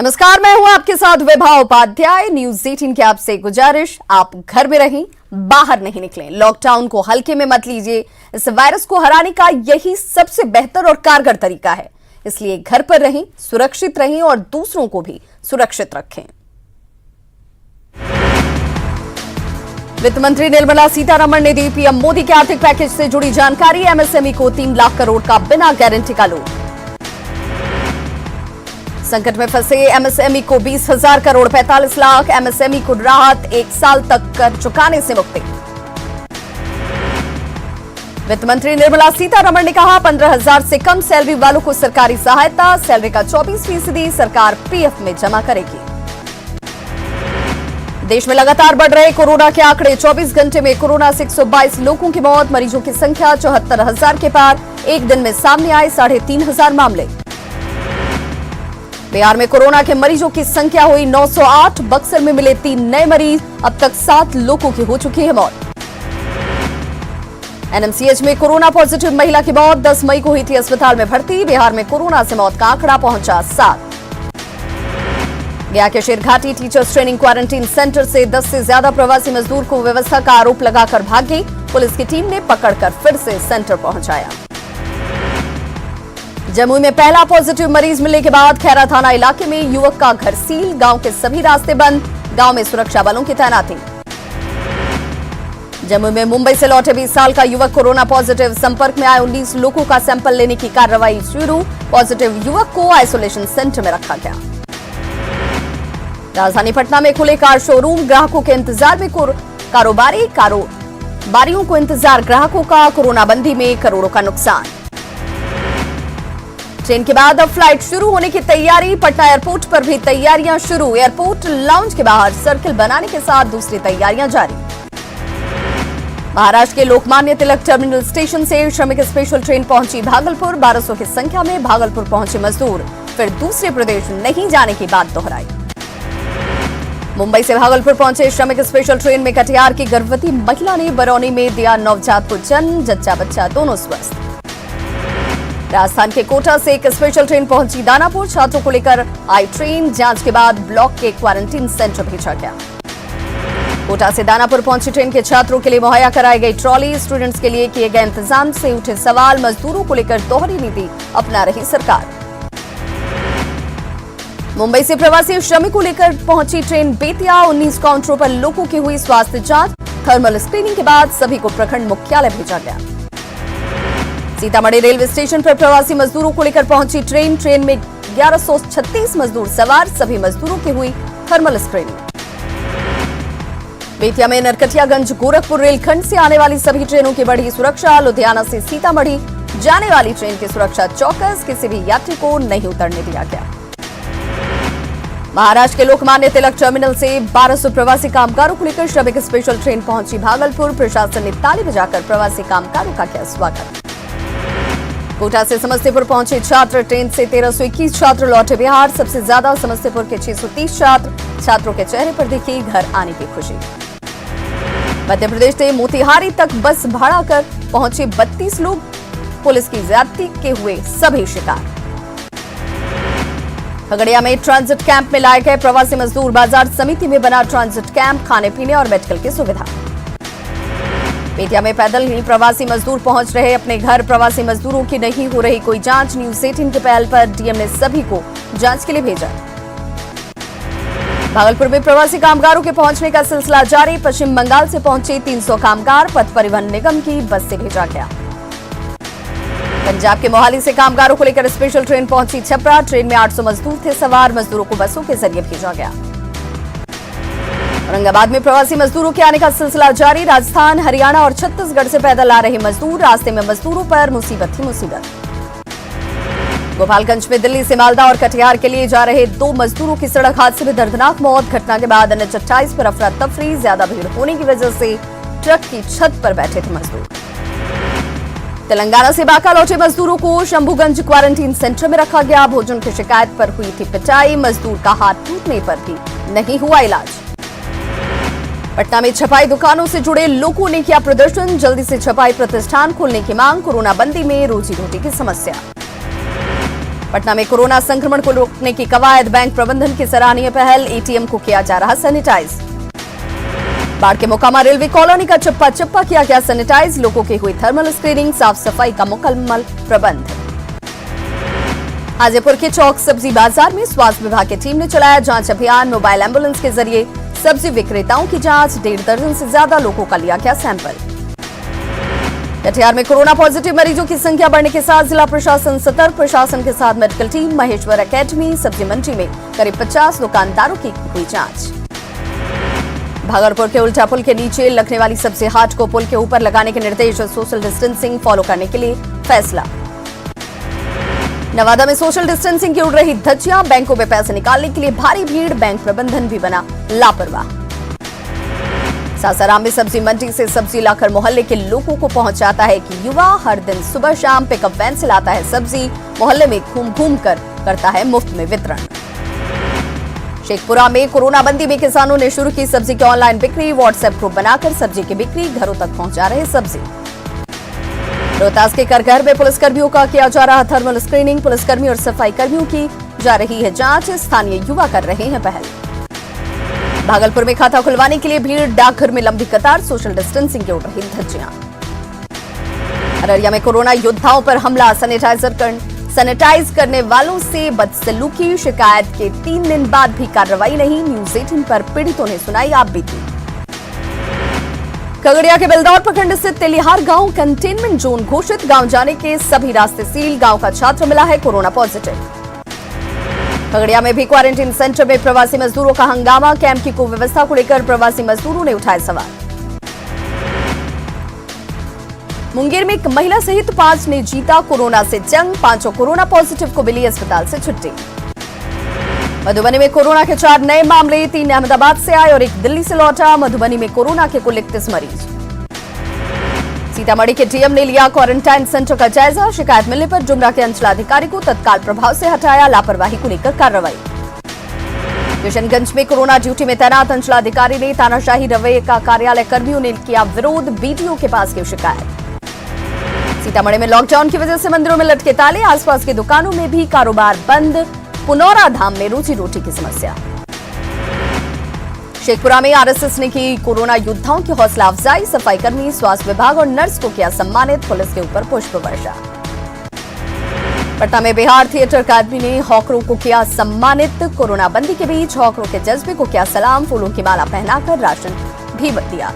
नमस्कार, मैं हूं आपके साथ विभा उपाध्याय। न्यूज 18 की आपसे गुजारिश, आप घर में रहें, बाहर नहीं निकलें। लॉकडाउन को हल्के में मत लीजिए। इस वायरस को हराने का यही सबसे बेहतर और कारगर तरीका है। इसलिए घर पर रहें, सुरक्षित रहें और दूसरों को भी सुरक्षित रखें। वित्त मंत्री निर्मला सीतारमण ने दी पीएम मोदी के आर्थिक पैकेज से जुड़ी जानकारी। एमएसएमई को 3 लाख करोड़ का बिना गारंटी का लोन। संकट में फंसे एमएसएमई को 20,000 करोड़ 45 लाख। एमएसएमई को राहत, 1 साल तक कर चुकाने से मुक्ति। वित्त मंत्री निर्मला सीतारमण ने कहा 15,000 से कम सैलरी वालों को सरकारी सहायता। सैलरी का 24% सरकार पीएफ में जमा करेगी। देश में लगातार बढ़ रहे कोरोना के आंकड़े। 24 घंटे में कोरोना से 122 लोगों की मौत। मरीजों की संख्या 74,000 के पार। एक दिन में सामने आए 3,500 मामले। बिहार में कोरोना के मरीजों की संख्या हुई 908। बक्सर में मिले 3 नए मरीज। अब तक 7 लोगों की हो चुकी है मौत। एनएमसीएच में कोरोना पॉजिटिव महिला की मौत। 10 मई को हुई थी अस्पताल में भर्ती। बिहार में कोरोना से मौत का आंकड़ा पहुंचा 7। गया के Sherghati teachers training quarantine centre से 10 से ज्यादा प्रवासी मजदूर को व्यवस्था का आरोप लगाकर भागे। पुलिस की टीम ने पकड़कर फिर से सेंटर पहुंचाया। जमुई में पहला पॉजिटिव मरीज मिलने के बाद खैरा थाना इलाके में युवक का घर सील। गांव के सभी रास्ते बंद। गांव में सुरक्षा बलों की तैनाती। जमुई में मुंबई से लौटे 20 साल का युवक कोरोना पॉजिटिव। संपर्क में आए 19 लोगों का सैंपल लेने की कार्रवाई शुरू। पॉजिटिव युवक को आइसोलेशन सेंटर में रखा गया। राजधानी पटना में खुले कार शोरूम। ग्राहकों के इंतजार में कारोबारियों को इंतजार। ग्राहकों का कोरोना बंदी में करोड़ों का नुकसान। ट्रेन के बाद अब फ्लाइट शुरू होने की तैयारी। पटना एयरपोर्ट पर भी तैयारियां शुरू। एयरपोर्ट लाउंज के बाहर सर्किल बनाने के साथ दूसरी तैयारियां जारी। महाराष्ट्र के लोकमान्य तिलक टर्मिनल स्टेशन से श्रमिक स्पेशल ट्रेन पहुंची भागलपुर। 1200 की संख्या में भागलपुर पहुंचे मजदूर। फिर दूसरे प्रदेश नहीं जाने की बात दोहराई। मुंबई से भागलपुर पहुंचे श्रमिक स्पेशल ट्रेन में कटिहार की गर्भवती महिला ने बरौनी में दिया नवजात को जन्म। जच्चा बच्चा दोनों स्वस्थ। राजस्थान के कोटा से एक स्पेशल ट्रेन पहुंची दानापुर। छात्रों को लेकर आई ट्रेन। जांच के बाद ब्लॉक के क्वारंटीन सेंटर भेजा गया। कोटा से दानापुर पहुंची ट्रेन के छात्रों के लिए मुहैया कराई गई ट्रॉली। स्टूडेंट्स के लिए किए गए इंतजाम से उठे सवाल। मजदूरों को लेकर दोहरी नीति अपना रही सरकार। मुंबई से प्रवासी श्रमिकों लेकर पहुंची ट्रेन बेतिया। 19 काउंटरों पर लोगों की हुई स्वास्थ्य जांच। थर्मल स्क्रीनिंग के बाद सभी को प्रखंड मुख्यालय भेजा गया। सीतामढ़ी रेलवे स्टेशन पर प्रवासी मजदूरों को लेकर पहुंची ट्रेन। ट्रेन में 1136 मजदूर सवार। सभी मजदूरों की हुई थर्मल स्क्रीनिंग। बेतिया में नरकटियागंज गोरखपुर रेलखंड से आने वाली सभी ट्रेनों की बढ़ी सुरक्षा। लुधियाना से सीतामढ़ी जाने वाली ट्रेन की सुरक्षा चौकस। किसी भी यात्री को नहीं उतरने दिया गया। महाराष्ट्र के लोकमान्य तिलक टर्मिनल से 1200 प्रवासी कामगारों को लेकर श्रमिक स्पेशल ट्रेन पहुंची भागलपुर। प्रशासन ने ताली बजाकर प्रवासी कामगारों का किया स्वागत। कोटा से समस्तीपुर पहुंचे छात्र। ट्रेन से 1321 छात्र लौटे बिहार। सबसे ज्यादा समस्तीपुर के 630 छात्रों के चेहरे पर दिखी घर आने की खुशी। मध्य प्रदेश से मोतिहारी तक बस भाड़ा कर पहुंचे 32 लोग। पुलिस की ज्यादती के हुए सभी शिकार। खगड़िया में ट्रांजिट कैंप में लाए गए प्रवासी मजदूर। बाजार समिति में बना ट्रांजिट कैंप। खाने पीने और मेडिकल की सुविधा। बेतिया में पैदल ही प्रवासी मजदूर पहुंच रहे अपने घर। प्रवासी मजदूरों की नहीं हो रही कोई जांच। न्यूज 18 की पहल पर डीएम ने सभी को जांच के लिए भेजा। भागलपुर में प्रवासी कामगारों के पहुंचने का सिलसिला जारी। पश्चिम बंगाल से पहुंचे 300 कामगार पथ परिवहन निगम की बस से भेजा गया। पंजाब के मोहाली से कामगारों को लेकर स्पेशल ट्रेन पहुंची छपरा। ट्रेन में 800 मजदूर थे सवार। मजदूरों को बसों के जरिए भेजा गया। औरंगाबाद में प्रवासी मजदूरों के आने का सिलसिला जारी। राजस्थान, हरियाणा और छत्तीसगढ़ से पैदल आ रहे मजदूर। रास्ते में मजदूरों पर मुसीबत ही मुसीबत। गोपालगंज में दिल्ली से मालदा और कटिहार के लिए जा रहे 2 मजदूरों की सड़क हादसे में दर्दनाक मौत। घटना के बाद NH 28 पर अफरा तफरी। ज्यादा भीड़ होने की वजह से ट्रक की छत पर बैठे थे मजदूर। तेलंगाना से बांका लौटे मजदूरों को शंभूगंज क्वारंटीन सेंटर में रखा गया। भोजन की शिकायत पर हुई थी पिटाई। मजदूर का हाथ टूटने पर भी नहीं हुआ इलाज। पटना में छपाई दुकानों से जुड़े लोगों ने किया प्रदर्शन। जल्दी से छपाई प्रतिष्ठान खोलने की मांग। कोरोना बंदी में रोजी रोटी की समस्या। पटना में कोरोना संक्रमण को रोकने की कवायद, बैंक प्रबंधन की सराहनीय पहल, एटीएम को किया जा रहा सैनिटाइज। बाढ़ के मोकामा रेलवे कॉलोनी का चप्पा चप्पा किया गया सैनिटाइज, लोगों की हुई थर्मल स्क्रीनिंग, साफ सफाई का मुकम्मल प्रबंध। हाजीपुर के चौक सब्जी बाजार में स्वास्थ्य विभाग की टीम ने चलाया जांच अभियान, मोबाइल एम्बुलेंस के जरिए सब्जी विक्रेताओं की जांच, 1.5 दर्जन से ज्यादा लोगों का लिया गया सैंपल। कटिहार में कोरोना पॉजिटिव मरीजों की संख्या बढ़ने के साथ जिला प्रशासन सतर्क, प्रशासन के साथ मेडिकल टीम, महेश्वर एकेडमी सब्जी मंडी में करीब 50 दुकानदारों की हुई जांच। भागलपुर के उल्टा पुल के नीचे लगने वाली सब्जी हाट को पुल के ऊपर लगाने के निर्देश, सोशल डिस्टेंसिंग फॉलो करने के लिए फैसला। नवादा में सोशल डिस्टेंसिंग की उड़ रही धज्जियां, बैंकों में पैसे निकालने के लिए भारी भीड़, बैंक प्रबंधन भी बना लापरवाह। सासाराम में सब्जी मंडी से सब्जी लाकर मोहल्ले के लोगों को पहुंचाता है कि युवा, हर दिन सुबह शाम पिकअप वैन से लाता है सब्जी, मोहल्ले में घूम घूम कर करता है मुफ्त में वितरण। शेखपुरा में कोरोना बंदी में किसानों ने शुरू की सब्जी की ऑनलाइन बिक्री, व्हाट्सएप ग्रुप बनाकर सब्जी की बिक्री, घरों तक पहुंचा रहे सब्जी। रोहतास के करघर में पुलिसकर्मियों का किया जा रहा थर्मल स्क्रीनिंग, पुलिसकर्मी और सफाई कर्मियों की जा रही है जांच, स्थानीय युवा कर रहे हैं पहल। भागलपुर में खाता खुलवाने के लिए भीड़, डाकघर में लंबी कतार, सोशल डिस्टेंसिंग की उड़ रही धज्जियां। अररिया में कोरोना योद्धाओं पर हमला, सैनिटाइज करने वालों से बदसलूकी, शिकायत के 3 दिन बाद भी कार्रवाई नहीं, न्यूज 18 पर पीड़ितों ने सुनाई आप बीती। खगड़िया के बेलदौर प्रखंड स्थित तेलिहार गांव कंटेनमेंट जोन घोषित, गांव जाने के सभी रास्ते सील, गांव का छात्र मिला है कोरोना पॉजिटिव। खगड़िया में भी क्वारंटीन सेंटर में प्रवासी मजदूरों का हंगामा, कैंप की कुव्यवस्था को लेकर प्रवासी मजदूरों ने उठाए सवाल। मुंगेर में एक महिला सहित 5 ने जीता कोरोना से जंग, 5 कोरोना पॉजिटिव को मिली अस्पताल से छुट्टी। मधुबनी में कोरोना के 4 नए मामले, 3 अहमदाबाद से आए और 1 दिल्ली से लौटा। मधुबनी में कोरोना के कुल 31 मरीज। सीतामढ़ी के डीएम ने लिया क्वारंटाइन सेंटर का जायजा, शिकायत मिलने पर जुमरा के अंचलाधिकारी को तत्काल प्रभाव से हटाया, लापरवाही को लेकर कार्रवाई। किशनगंज में कोरोना ड्यूटी में तैनात अंचलाधिकारी ने तानाशाही रवैये का कार्यालय कर्मियों ने किया विरोध, बीडीओ के पास की शिकायत। सीतामढ़ी में लॉकडाउन की वजह से मंदिरों में लटके ताले, आसपास की दुकानों में भी कारोबार बंद, पुनौरा धाम में रोजी रोटी की समस्या। शेखपुरा में आरएसएस ने की कोरोना योद्धाओं की हौसला अफजाई, सफाई कर्मी, स्वास्थ्य विभाग और नर्स को किया सम्मानित, पुलिस के ऊपर पुष्प वर्षा। पटना में बिहार थिएटर अकादमी ने हॉकरों को किया सम्मानित, कोरोना बंदी के बीच हॉकरों के जज्बे को किया सलाम, फूलों की माला पहनाकर राशन भी दिया।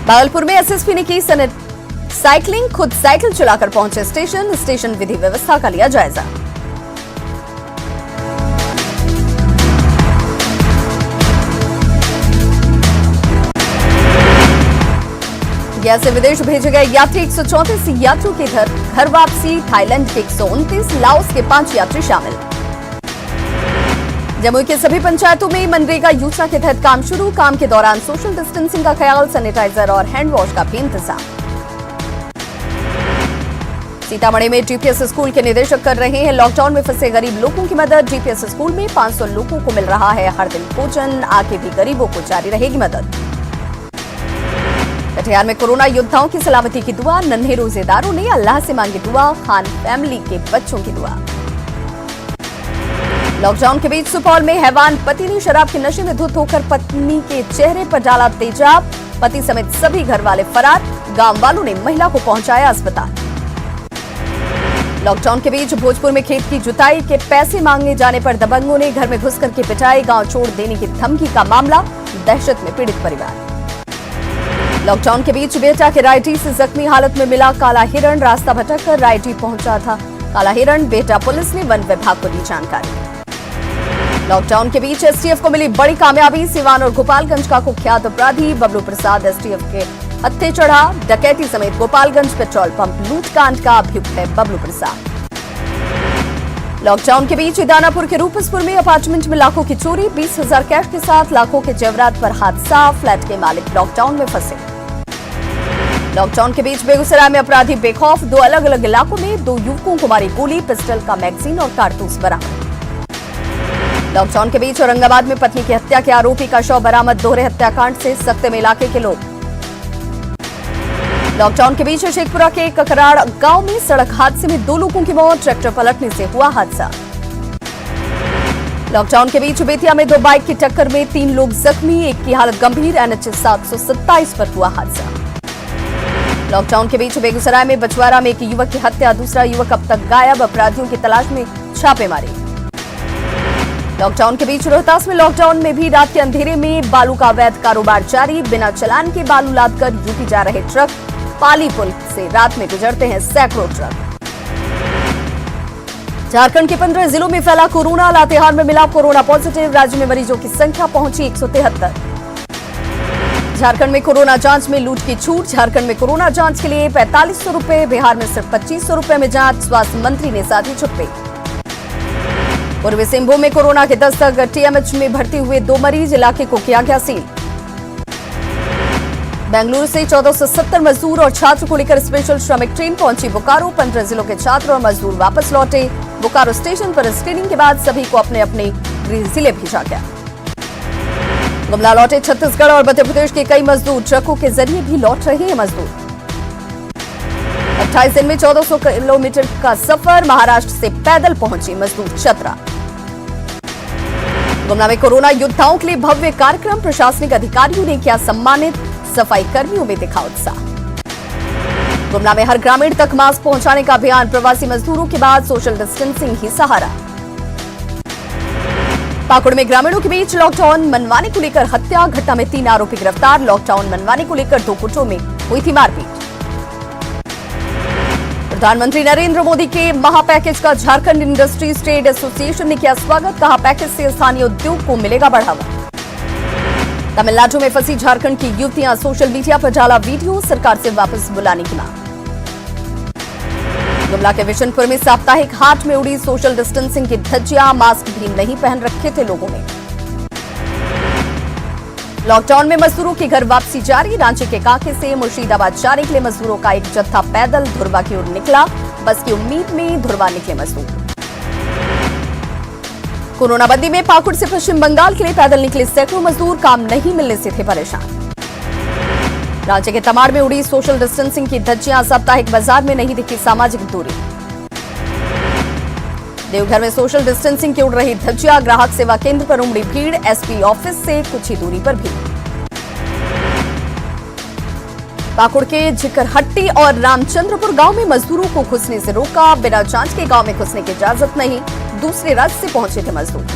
भागलपुर में एसएसपी ने की साइकिलिंग, खुद साइकिल चलाकर पहुंचे स्टेशन विधि व्यवस्था का लिया जायजा। गया से विदेश भेजे गए यात्री 134 यात्रियों के घर वापसी, थाईलैंड के 129, लाओस के 5 यात्री शामिल। जमुई के सभी पंचायतों में मनरेगा योजना के तहत काम शुरू, काम के दौरान सोशल डिस्टेंसिंग का ख्याल, सैनिटाइजर और हैंड वॉश का भी इंतजाम। सीतामढ़ी में जीपीएस स्कूल के निदेशक कर रहे हैं लॉकडाउन में फंसे गरीब लोगों की मदद, जीपीएस स्कूल में 500 लोगों को मिल रहा है हर दिन भोजन, आगे भी गरीबों को जारी रहेगी मदद। कटिहार में कोरोना योद्धाओं की सलामती की दुआ, नन्हे रोजेदारों ने अल्लाह से मांगी दुआ, खान फैमिली के बच्चों की दुआ। लॉकडाउन के बीच सुपौल में हैवान पति ने शराब के नशे में धुत होकर पत्नी के चेहरे पर डाला तेजाब, पति समेत सभी घर वाले फरार, गांव वालों ने महिला को पहुंचाया अस्पताल। लॉकडाउन के बीच भोजपुर में खेत की जुताई के पैसे मांगने जाने पर दबंगों ने घर में घुस करके पिटाई, गांव छोड़ देने की धमकी का मामला, दहशत में पीड़ित परिवार। लॉकडाउन के बीच बेटा के रायटी से जख्मी हालत में मिला काला हिरण, रास्ता भटककर रायटी पहुंचा था काला हिरण, बेटा पुलिस ने वन विभाग को दी जानकारी। लॉकडाउन के बीच एसटीएफ को मिली बड़ी कामयाबी, सिवान और गोपालगंज का कुख्यात अपराधी बबलू प्रसाद एसटीएफ के हत्थे चढ़ा, डकैती समेत गोपालगंज पेट्रोल पंप लूटकांड का अभियुक्त है बबलू प्रसाद। लॉकडाउन के बीच दानापुर के रूपसपुर में अपार्टमेंट में लाखों की चोरी, 20,000 कैश के साथ लाखों के जेवरात पर हादसा, फ्लैट के मालिक लॉकडाउन में फंसे। लॉकडाउन के बीच बेगूसराय में अपराधी बेखौफ, 2 अलग अलग इलाकों में 2 युवकों को मारी गोली, पिस्टल का मैगजीन और कारतूस बरामद। लॉकडाउन के बीच औरंगाबाद में पत्नी की हत्या के आरोपी का शव बरामद, दोहरे हत्याकांड से सख्ते में इलाके के लोग। लॉकडाउन के बीच शेखपुरा के ककराड़ गांव में सड़क हादसे में 2 लोगों की मौत, ट्रैक्टर पलटने से हुआ हादसा। लॉकडाउन के बीच बेतिया में 2 बाइक की टक्कर में 3 लोग जख्मी, एक की हालत गंभीर, NH 727 पर हुआ हादसा। लॉकडाउन के बीच बेगूसराय में बछवाड़ा में एक युवक की हत्या, दूसरा युवक अब तक गायब, अपराधियों की तलाश में छापेमारी। लॉकडाउन के बीच रोहतास में लॉकडाउन में भी रात के अंधेरे में बालू का अवैध कारोबार जारी, बिना चालान के बालू लादकर यूपी जा रहे ट्रक, पाली पुल से रात में गुजरते हैं सैकड़ों ट्रक। झारखंड के 15 जिलों में फैला कोरोना, लातेहार में मिला कोरोना पॉजिटिव, राज्य में मरीजों की संख्या पहुंची 173। झारखंड में कोरोना जांच में लूट की छूट, झारखंड में कोरोना जांच के लिए 4500 रुपए, बिहार में सिर्फ 2500 रुपए में जांच, स्वास्थ्य मंत्री ने साधी छुट्टी। पूर्वी सिंहभूम में कोरोना के दस्तक, TMH में भर्ती हुए 2 मरीज, इलाके को किया गया सील। बेंगलुरु से 1470 मजदूर और छात्र को लेकर स्पेशल श्रमिक ट्रेन पहुंची बोकारो, 15 जिलों के छात्र और मजदूर वापस लौटे। बोकारो स्टेशन पर स्क्रीनिंग के बाद सभी को अपने अपने गृह जिले भेजा गया। गुमला लौटे छत्तीसगढ़ और मध्य प्रदेश के कई मजदूर, ट्रकों के जरिए भी लौट रहे हैं मजदूर। 28 दिन में 1400 किलोमीटर का सफर, महाराष्ट्र से पैदल पहुंचे मजदूर चतरा। गुमला में कोरोना योद्धाओं के लिए भव्य कार्यक्रम, प्रशासनिक अधिकारियों ने किया सम्मानित, सफाई कर्मियों में दिखा उत्साह। गुमला में हर ग्रामीण तक मास्क पहुंचाने का अभियान, प्रवासी मजदूरों के बाद सोशल डिस्टेंसिंग ही सहारा। पाकुड़ में ग्रामीणों के बीच लॉकडाउन मनवाने को लेकर हत्या, घटना में 3 आरोपी गिरफ्तार, लॉकडाउन मनवाने को लेकर 2 गुटों में हुई थी मारपीट। प्रधानमंत्री नरेंद्र मोदी के महापैकेज का झारखंड इंडस्ट्रीज ट्रेड एसोसिएशन ने किया स्वागत, कहा पैकेज से स्थानीय उद्योग को मिलेगा बढ़ावा। तमिलनाडु में फंसी झारखंड की युवतियां, सोशल मीडिया पर डाला वीडियो, सरकार से वापस बुलाने की मांग। गुमला के विशनपुर में साप्ताहिक हाट में उड़ी सोशल डिस्टेंसिंग की धज्जियां, मास्क भी नहीं पहन रखे थे लोगों ने। लॉकडाउन में मजदूरों की घर वापसी जारी, रांची के कांके से मुर्शिदाबाद जाने के लिए मजदूरों का एक जत्था पैदल धुरवा की ओर निकला, बस की उम्मीद में धुरवा निकले मजदूर। कोरोना बंदी में पाकुड़ से पश्चिम बंगाल के लिए पैदल निकले सैकड़ों मजदूर, काम नहीं मिलने से थे परेशान। राज्य के तमाड़ में उड़ी सोशल डिस्टेंसिंग की धज्जियां, साप्ताहिक बाजार में नहीं दिखी सामाजिक दूरी। देवघर में सोशल डिस्टेंसिंग की उड़ रही धज्जियां, ग्राहक सेवा केंद्र पर उमड़ी भीड़, SP ऑफिस से कुछ ही दूरी पर भीड़। पाकुड़ के झिकरहट्टी और रामचंद्रपुर गांव में मजदूरों को घुसने से रोका, बिना जांच के गांव में घुसने की इजाजत नहीं, दूसरे राज्य से पहुंचे थे मजदूर।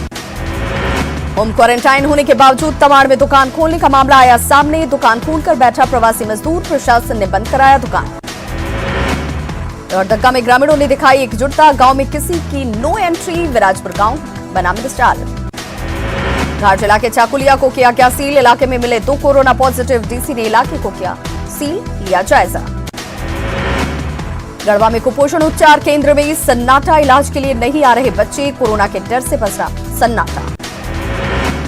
होम क्वारंटाइन होने के बावजूद तमाड़ में दुकान खोलने का मामला आया सामने, दुकान खोलकर बैठा प्रवासी मजदूर, प्रशासन ने बंद कराया दुकान। लोहरदगा में ग्रामीणों ने दिखाई एकजुटता, गांव में किसी की नो एंट्री, विराजपुर गांव बना मिसाल। घाट जिला के चाकुलिया को किया गया सील, इलाके में मिले 2 कोरोना पॉजिटिव, DC ने इलाके को किया सील, लिया जायजा। गढ़वा में कुपोषण उपचार केंद्र में सन्नाटा, इलाज के लिए नहीं आ रहे बच्चे, कोरोना के डर से पसरा सन्नाटा।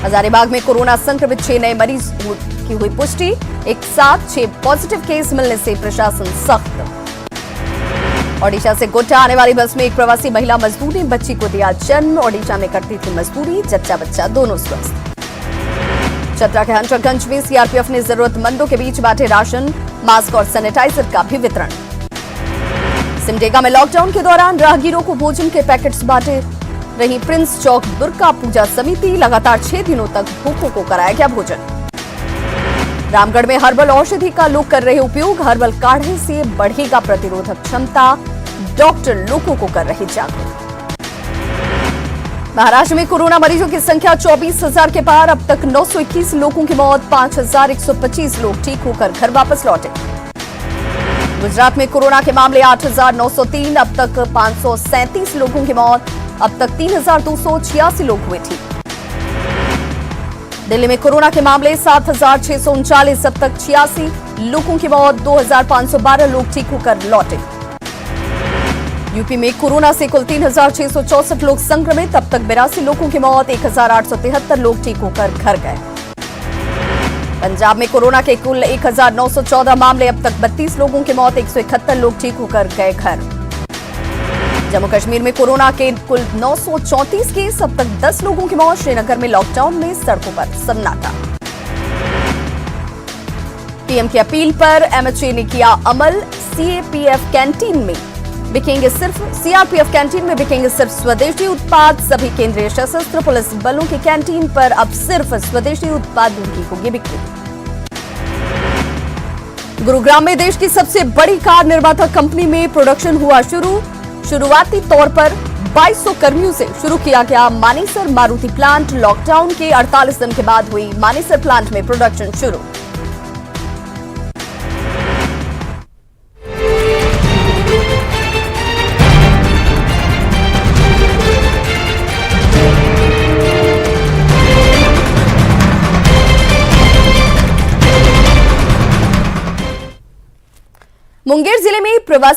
हजारीबाग में कोरोना संक्रमित 6 नए मरीज की हुई पुष्टि, एक साथ 6 पॉजिटिव केस मिलने से प्रशासन सख्त। ओडिशा से गोड्डा आने वाली बस में एक प्रवासी महिला मजदूर ने बच्ची को दिया जन्म, ओडिशा में करती थी मजदूरी, जच्चा बच्चा दोनों स्वस्थ। चतरा के हंटरगंज में CRPF ने जरूरतमंदों के बीच बांटे राशन, मास्क और सैनिटाइजर का भी वितरण। सिमडेगा में लॉकडाउन के दौरान राहगीरों को भोजन के पैकेट्स बांटे रही प्रिंस चौक दुर्गा पूजा समिति, लगातार 6 दिनों तक भूखों को कराया गया भोजन। रामगढ़ में हर्बल औषधि का लोग कर रहे उपयोग, हर्बल काढ़े से बढ़ेगा प्रतिरोधक क्षमता, डॉक्टर लोगों को कर रहे जागरूक। महाराष्ट्र में कोरोना मरीजों की संख्या 24,000 के पार, अब तक 921 लोगों की मौत, 5,125 लोग ठीक होकर घर वापस लौटे। गुजरात में कोरोना के मामले 8,903, अब तक 537 लोगों की मौत, अब तक 3,286 लोग हुए ठीक। दिल्ली में कोरोना के मामले 7,639, अब तक 86 लोगों की मौत, 2,512 लोग ठीक होकर लौटे। यूपी में कोरोना से कुल 3,664 लोग संक्रमित, अब तक 82 लोगों की मौत, 1,873 लोग ठीक होकर घर गए। पंजाब में कोरोना के कुल 1,914 मामले, अब तक 32 लोगों की मौत, 171 लोग ठीक होकर गए घर। जम्मू कश्मीर में कोरोना के कुल 934 केस, अब तक 10 लोगों की मौत, श्रीनगर में लॉकडाउन में सड़कों पर सन्नाटा। पीएम की अपील पर एमएचए ने किया अमल। सीआरपीएफ कैंटीन में बिकेंगे सिर्फ स्वदेशी उत्पाद। सभी केंद्रीय सशस्त्र पुलिस बलों के कैंटीन पर अब सिर्फ स्वदेशी उत्पादों की होगी बिक्री। गुरुग्राम में देश की सबसे बड़ी कार निर्माता कंपनी में प्रोडक्शन हुआ शुरुआती तौर पर 2200 कर्मियों से शुरू किया गया मानेसर मारुति प्लांट। लॉकडाउन के 48 दिन के बाद हुई मानेसर प्लांट में प्रोडक्शन शुरू। मुंगेर जिले में प्रवासी